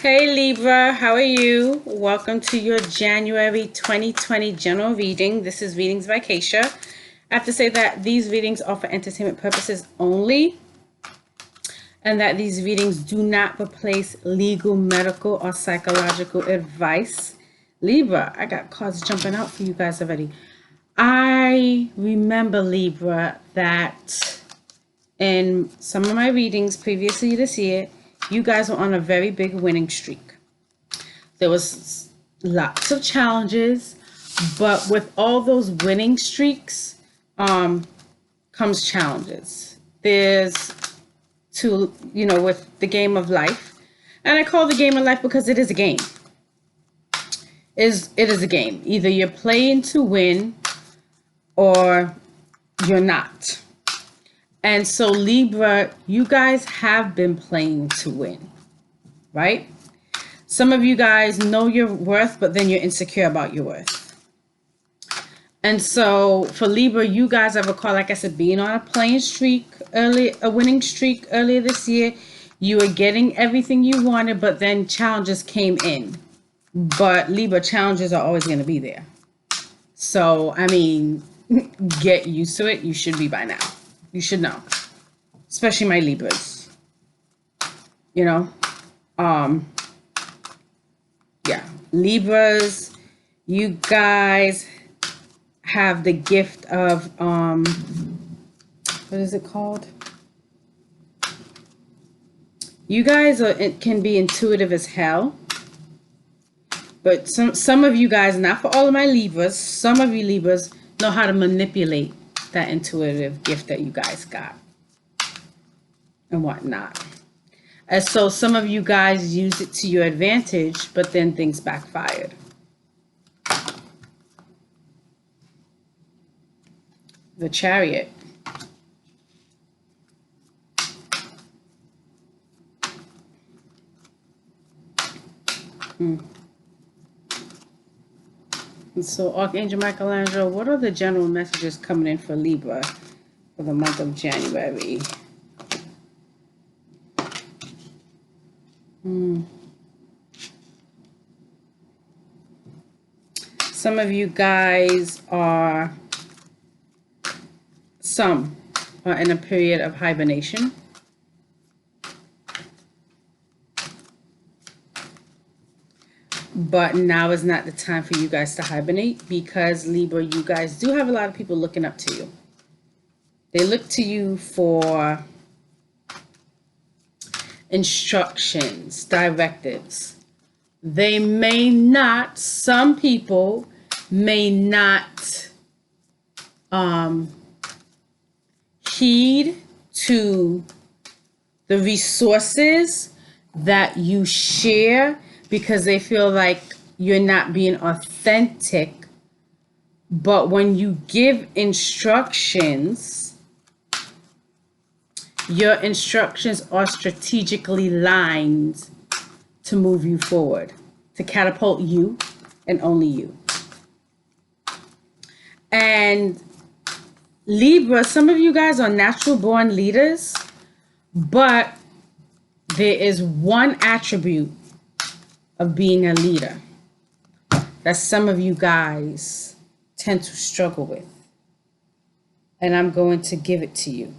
Hey Libra, how are you? Welcome to your January 2020 general reading. This is Readings by Keisha. I have to say that these readings are for entertainment purposes only, and that these readings do not replace legal, medical, or psychological advice. Libra, I got cards jumping out for you guys already. I remember, Libra, that in some of my readings previously this year, you guys were on a very big winning streak. There was lots of challenges, but with all those winning streaks comes challenges. There's with the game of life, and I call the game of life because it is a game. It is a game. Either you're playing to win or you're not. And so Libra, you guys have been playing to win, right? Some of you guys know your worth, but then you're insecure about your worth. And so for Libra, you guys have a call, like I said, being on a winning streak earlier this year. You were getting everything you wanted, but then challenges came in. But Libra, challenges are always going to be there. So, I mean, get used to it. You should be by now. You should know, especially my Libras, yeah, Libras, you guys have the gift of, what is it called? You guys can be intuitive as hell, but some of you guys, not for all of my Libras, some of you Libras know how to manipulate that intuitive gift that you guys got and whatnot. And so some of you guys use it to your advantage, but then things backfired. The Chariot. And so Archangel Michelangelo, what are the general messages coming in for Libra for the month of January? Some of you guys are in a period of hibernation. But now is not the time for you guys to hibernate, because Libra, you guys do have a lot of people looking up to you. They look to you for instructions, directives. They may not, some people may not heed to the resources that you share, because they feel like you're not being authentic. But when you give instructions, your instructions are strategically lined to move you forward, to catapult you and only you. And Libra, some of you guys are natural born leaders, but there is one attribute of being a leader that some of you guys tend to struggle with. And I'm going to give it to you.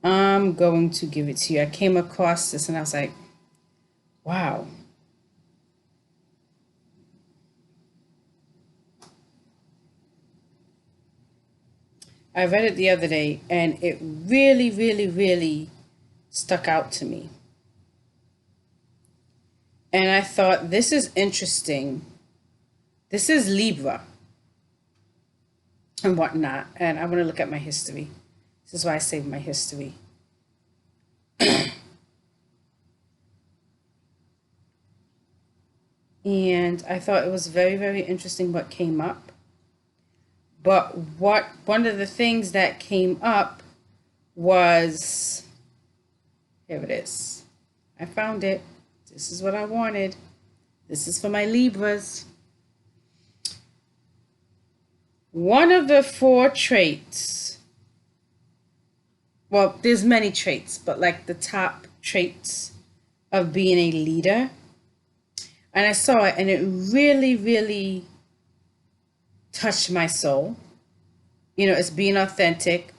I'm going to give it to you. I came across this and I was like, wow. I read it the other day and it really, really, really stuck out to me. And I thought, this is interesting. This is Libra and whatnot. And I want to look at my history. This is why I saved my history. And I thought it was very, very interesting what came up. But one of the things that came up was, here it is. I found it. This is what I wanted. This is for my Libras. One of the 4 traits, well, there's many traits, but like the top traits of being a leader. And I saw it, and it really, really touched my soul. You know, it's being authentic,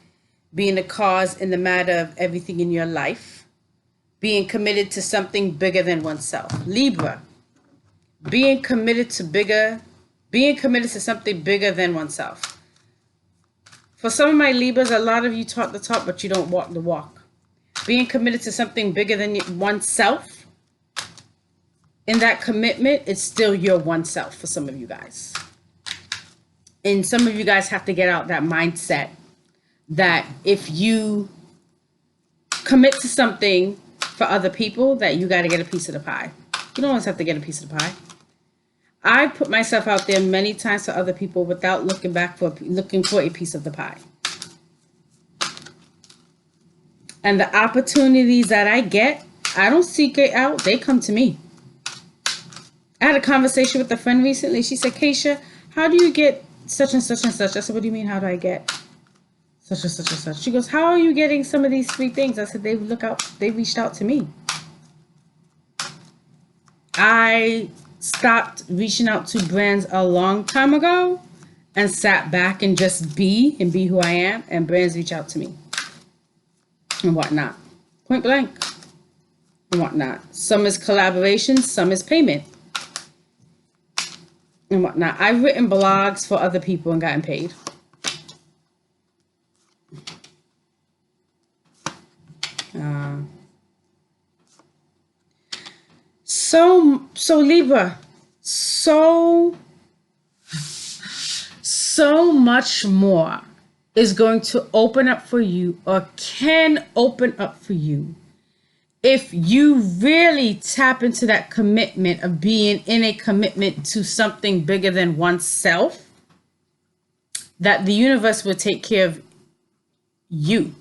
being the cause and the matter of everything in your life, being committed to something bigger than oneself. Libra, being committed to something bigger than oneself. For some of my Libras, a lot of you talk the talk, but you don't walk the walk. Being committed to something bigger than oneself. In that commitment, it's still your oneself for some of you guys. And some of you guys have to get out that mindset that if you commit to something for other people, that you got to get a piece of the pie. You don't always have to get a piece of the pie. I put myself out there many times for other people without looking for a piece of the pie. And the opportunities that I get, I don't seek it out. They come to me. I had a conversation with a friend recently. She said, Keisha, how do you get such and such and such? I said, what do you mean, how do I get such and such and such? She goes, how are you getting some of these free things? I said, they reached out to me. I stopped reaching out to brands a long time ago and sat back and just be who I am, and brands reach out to me and whatnot. Point blank and whatnot. Some is collaboration, some is payment and whatnot. I've written blogs for other people and gotten paid. So Libra, so much more is going to open up for you, or can open up for you, if you really tap into that commitment of being in a commitment to something bigger than oneself, that the universe will take care of you.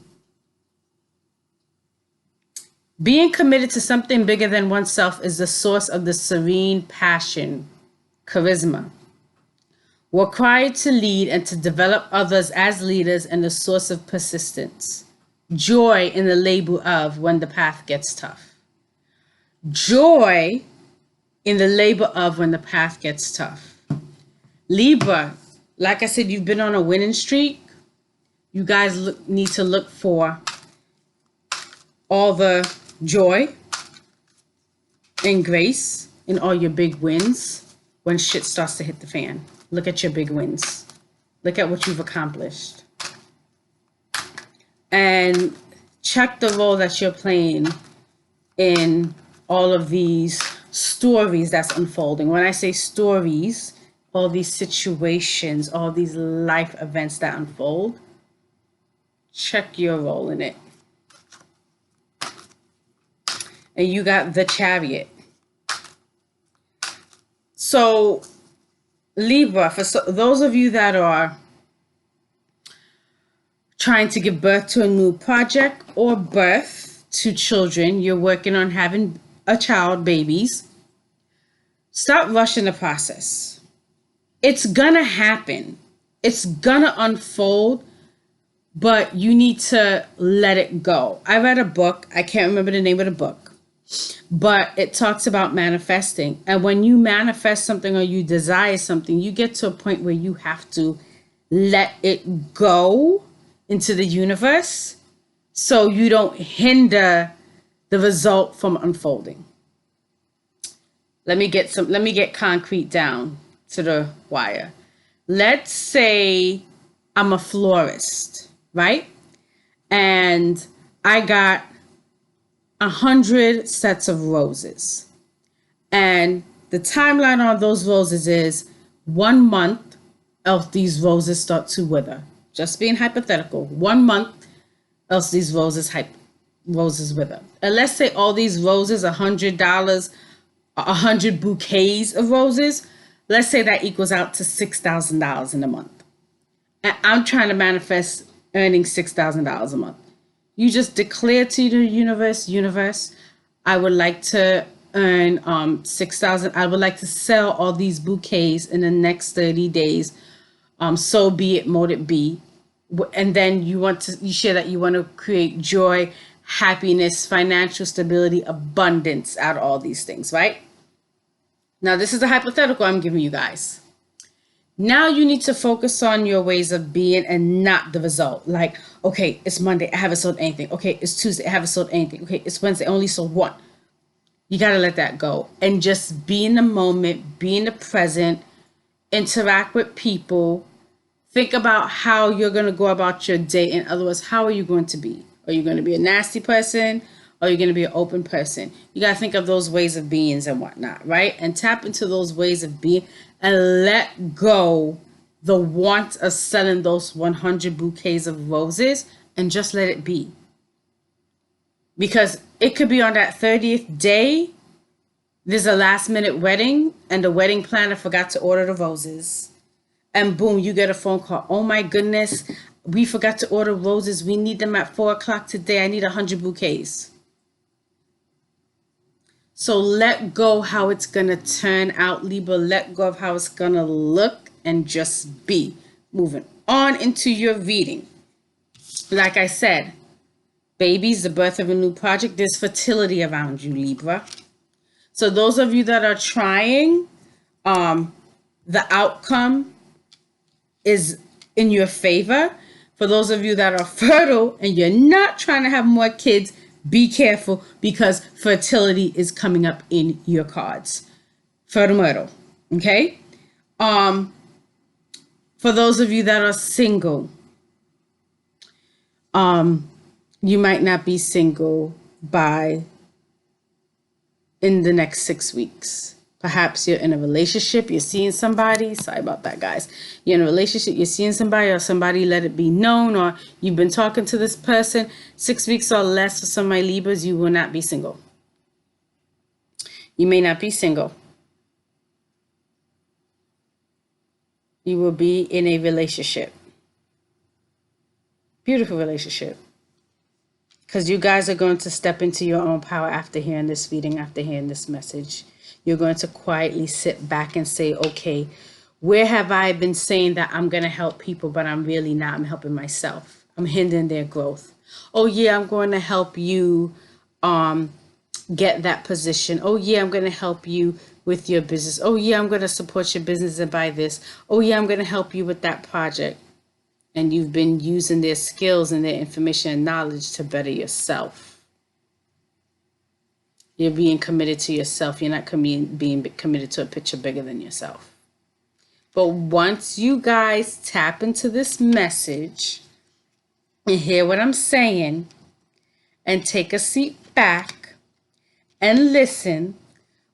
Being committed to something bigger than oneself is the source of the serene passion, charisma, required to lead and to develop others as leaders, and the source of persistence. Joy in the labor of when the path gets tough. Joy in the labor of when the path gets tough. Libra, like I said, you've been on a winning streak. You guys need to look for all the joy and grace in all your big wins when shit starts to hit the fan. Look at your big wins. Look at what you've accomplished. And check the role that you're playing in all of these stories that's unfolding. When I say stories, all these situations, all these life events that unfold, check your role in it. And you got the Chariot. So Libra, for those of you that are trying to give birth to a new project or birth to children, you're working on having a child, babies, stop rushing the process. It's gonna happen. It's gonna unfold, but you need to let it go. I read a book. I can't remember the name of the book, but it talks about manifesting. And when you manifest something or you desire something, you get to a point where you have to let it go into the universe so you don't hinder the result from unfolding. Let me get concrete down to the wire. Let's say I'm a florist, right? And I got 100 sets of roses. And the timeline on those roses is 1 month else these roses start to wither. Just being hypothetical. 1 month else these roses wither. And let's say all these roses, $100, 100 bouquets of roses. Let's say that equals out to $6,000 in a month. And I'm trying to manifest earning $6,000 a month. You just declare to the universe, I would like to earn 6,000. I would like to sell all these bouquets in the next 30 days. So be it, mote it be. And then you share that you want to create joy, happiness, financial stability, abundance out of all these things, right? Now, this is a hypothetical I'm giving you guys. Now you need to focus on your ways of being and not the result. Like, okay, it's Monday, I haven't sold anything. Okay, it's Tuesday, I haven't sold anything. Okay, it's Wednesday, I only sold one. You got to let that go and just be in the moment, be in the present, interact with people. Think about how you're going to go about your day. In other words, how are you going to be? Are you going to be a nasty person? Or are you going to be an open person? You got to think of those ways of beings and whatnot, right? And tap into those ways of being and let go the want of selling those 100 bouquets of roses and just let it be. Because it could be on that 30th day, there's a last minute wedding and the wedding planner forgot to order the roses. And boom, you get a phone call. Oh my goodness, we forgot to order roses. We need them at 4 o'clock today. I need 100 bouquets. So let go how it's going to turn out, Libra. Let go of how it's going to look and just be. Moving on into your reading. Like I said, babies, the birth of a new project. There's fertility around you, Libra. So those of you that are trying, the outcome is in your favor. For those of you that are fertile and you're not trying to have more kids, be careful because fertility is coming up in your cards. Fertile Myrtle. Okay? For those of you that are single, you might not be single in the next 6 weeks. Perhaps you're in a relationship, you're seeing somebody. Sorry about that, guys. You're in a relationship, you're seeing somebody, or somebody let it be known, or you've been talking to this person. 6 weeks or less for some of my Libras, you will not be single. You may not be single. You will be in a relationship. Beautiful relationship. Because you guys are going to step into your own power after hearing this reading, after hearing this message. You're going to quietly sit back and say, okay, where have I been saying that I'm going to help people, but I'm really not. I'm helping myself. I'm hindering their growth. Oh, yeah, I'm going to help you get that position. Oh, yeah, I'm going to help you with your business. Oh, yeah, I'm going to support your business and buy this. Oh, yeah, I'm going to help you with that project. And you've been using their skills and their information and knowledge to better yourself. You're being committed to yourself. You're not being committed to a picture bigger than yourself. But once you guys tap into this message and hear what I'm saying and take a seat back and listen,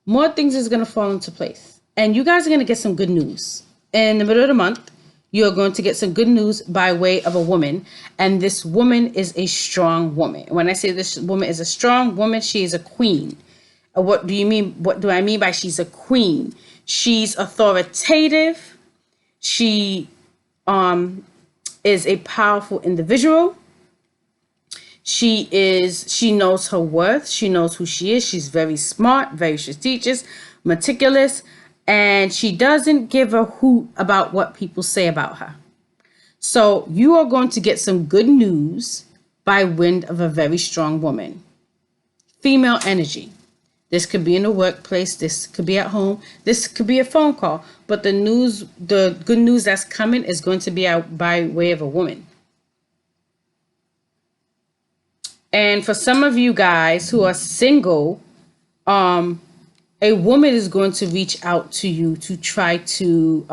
more things is going to fall into place. And you guys are going to get some good news. In the middle of the month, you're going to get some good news by way of a woman. And this woman is a strong woman. When I say this woman is a strong woman, she is a queen. What do you mean? What do I mean by she's a queen? She's authoritative. She is a powerful individual. She knows her worth. She knows who she is. She's very smart, very strategic, meticulous. And she doesn't give a hoot about what people say about her. So you are going to get some good news by wind of a very strong woman. Female energy. This could be in the workplace. This could be at home. This could be a phone call. But the good news that's coming is going to be out by way of a woman. And for some of you guys who are single, a woman is going to reach out to you to try to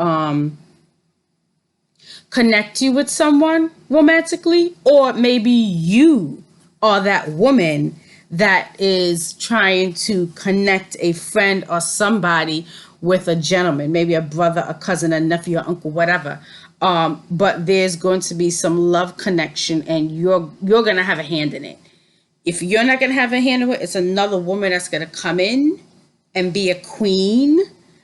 connect you with someone romantically, or maybe you are that woman that is trying to connect a friend or somebody with a gentleman, maybe a brother, a cousin, a nephew, or uncle, whatever. But there's going to be some love connection, and you're going to have a hand in it. If you're not going to have a hand in it, it's another woman that's going to come in and be a queen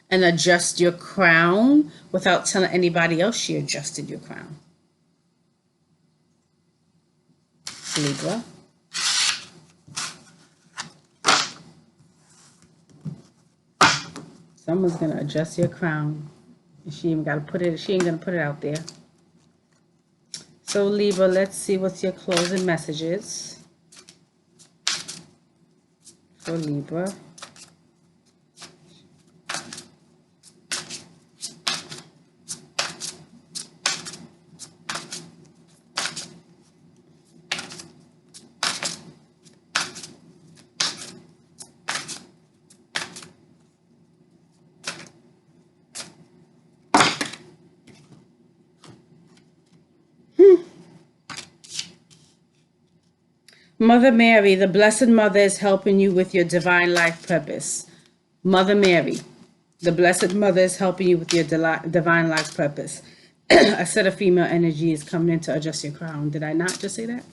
and adjust your crown without telling anybody else she adjusted your crown. Libra. Someone's gonna adjust your crown. And she ain't gonna put it out there. So Libra, let's see what's your closing messages. for Libra. Mother Mary, the Blessed Mother, is helping you with your divine life purpose. Mother Mary, the Blessed Mother, is helping you with your divine life purpose. A set of female energy is coming in to adjust your crown. Did I not just say that?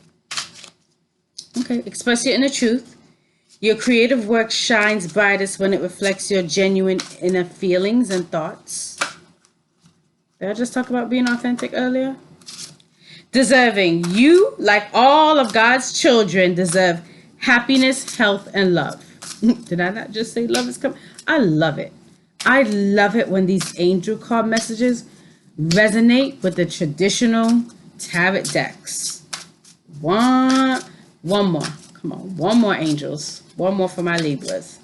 Okay, express your inner truth. Your creative work shines brightest when it reflects your genuine inner feelings and thoughts. Did I just talk about being authentic earlier? Deserving. You, like all of God's children, deserve happiness, health, and love. Did I not just say love is coming? I love it. I love it when these angel card messages resonate with the traditional tarot decks. One more. Come on. One more, angels. One more for my Libras.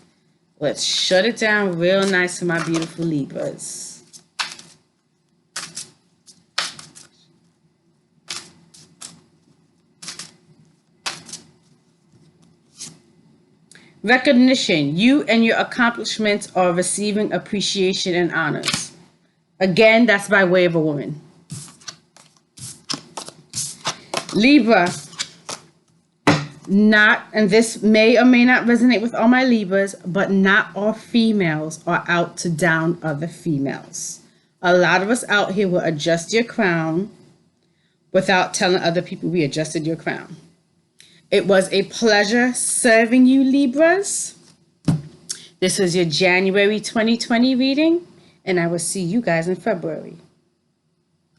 Let's shut it down real nice for my beautiful Libras. Recognition. You and your accomplishments are receiving appreciation and honors. Again, that's by way of a woman. Libra. Not, and this may or may not resonate with all my Libras, but not all females are out to down other females. A lot of us out here will adjust your crown without telling other people we adjusted your crown. It was a pleasure serving you, Libras. This was your January 2020 reading, and I will see you guys in February.